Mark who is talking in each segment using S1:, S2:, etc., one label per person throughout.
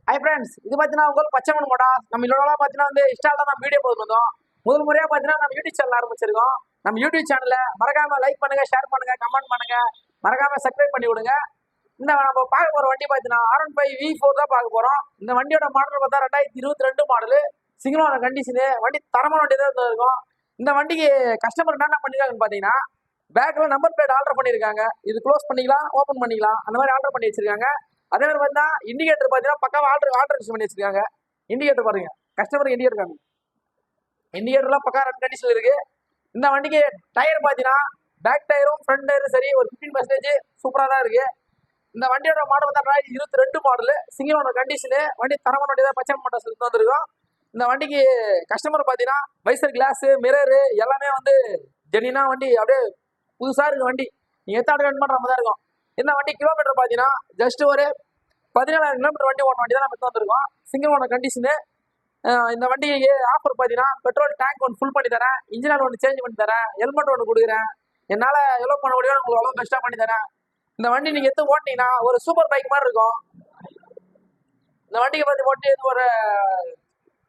S1: Hi friends, இது பார்த்தீங்கன்னா உங்களுக்கு பச்சைமண் மோடா. நம்ம இதோட பார்த்தீங்கன்னா இன்ஸ்டால தான் நம்ம வீடியோ போட்டு வந்தோம். முதல் முறையாக பார்த்தீங்கன்னா நம்ம யூடியூப் சேனல் ஆரம்பிச்சிருக்கோம். நம்ம யூடியூப் சேனலை மறக்காம லைக் பண்ணுங்க, ஷேர் பண்ணுங்க, கமெண்ட் பண்ணுங்க, மறக்காம சப்ஸ்கிரைப் பண்ணி விடுங்க. இந்த நம்ம பார்க்க போற வண்டி பார்த்தீங்கன்னா R15 V4 தான் பார்க்க போறோம். இந்த வண்டியோட மாடல் பார்த்தா 2022 மாடலு, சிங்கிளான கண்டிஷனு. வண்டி தரமான வண்டி தான் இருக்கும். இந்த வண்டிக்கு கஸ்டமர் என்ன பண்ணிருக்காங்கன்னு பார்த்தீங்கன்னா, பேக்ல நம்பர் பிளேட் ஆல்டர் பண்ணியிருக்காங்க. இது க்ளோஸ் பண்ணிக்கலாம், ஓப்பன் பண்ணிக்கலாம், அந்த மாதிரி ஆல்டர் பண்ணி வச்சிருக்காங்க. அதே மாதிரி பார்த்தா இண்டிகேட்டர் பார்த்தீங்கன்னா பக்காவா ஆல்டரேஷன் பண்ணி வச்சிருக்காங்க. இண்டிகேட்டர் பாருங்க, கஸ்டமருக்கு இண்டிகேட்டர் காமி. இண்டிகேட்டர்லாம் பக்கா ரெண்டு கண்டிஷன் இருக்கு. இந்த வண்டிக்கு டயர் பார்த்தீங்கன்னா பேக் டயரும் ஃப்ரண்ட் டயரும் சரி ஒரு 15% சூப்பராக தான் இருக்கு. இந்த வண்டியோட மாடல் பார்த்தா 2022 மாடலு, சிங்கிள் ஓனர் கண்டிஷனு. வண்டி தரமான வண்டி தான், பச்சை மோட்டார்ஸ் வந்துருக்கும். இந்த வண்டிக்கு கஸ்டமர் பார்த்தீங்கன்னா வைசர் கிளாஸு மிரரு எல்லாமே ஜெனினா வண்டி அப்படியே புதுசாக இருக்கு வண்டி. நீங்கள் எத்தனை ரெண்டு பண்ணுற மாதிரி தான் இருக்கும். இந்த வண்டி கிலோமீட்டர் பார்த்தீங்கன்னா ஜஸ்ட் ஒரு 17,000 கிலோமீட்டர் வண்டி ஓன வண்டி தான் நம்ம எடுத்து வந்திருக்கோம். Single owner condition. இந்த வண்டி ஆஃபர் பார்த்தீங்கன்னா பெட்ரோல் டேங்க் ஒன்று ஃபுல் பண்ணி தரேன், இன்ஜின் ஆயில் ஒன்று சேஞ்ச் பண்ணி தரேன், ஹெல்மெட் ஒன்று கொடுக்குறேன். என்னால் எவ்வளோ பண்ண முடியும் உங்களுக்கு அவ்வளோ பெஸ்ட்டாக பண்ணி தரேன். இந்த வண்டி நீங்கள் எடுத்து ஓட்டினீங்கன்னா ஒரு சூப்பர் பைக் மாதிரி இருக்கும். இந்த வண்டியை பற்றி ஓட்டி ஒரு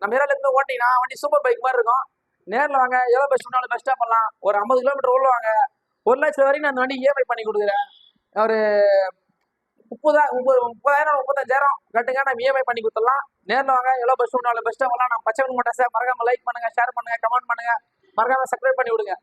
S1: நம்ம ஏரியாவில் இருந்து ஓட்டிங்கன்னா வண்டி சூப்பர் பைக் மாதிரி இருக்கும். நேரில் வாங்க, எவ்வளோ பெஸ்ட் பண்ணாலும் பெஸ்ட்டாக பண்ணலாம். ஒரு 50 கிலோமீட்டர் உள்ள வாங்க, 1 லட்சம் வரைக்கும் நான் அந்த வண்டி இஎம்ஐ பண்ணி கொடுக்குறேன். ஒரு 30,000 35,000 கட்டுங்க, நம்ம இஎம்ஐ பண்ணி கொடுத்துடலாம். நேரில் வாங்க, எவ்வளோ பெஸ்ட் பண்ணாலும் பெஸ்ட்டாக பண்ணலாம். நம்ம பச்சை மோட்டார்ஸை மறக்காம லைக் பண்ணுங்க, ஷேர் பண்ணுங்க, கமெண்ட் பண்ணுங்க, மறக்காம சப்ஸ்கிரைப் பண்ணி விடுங்க.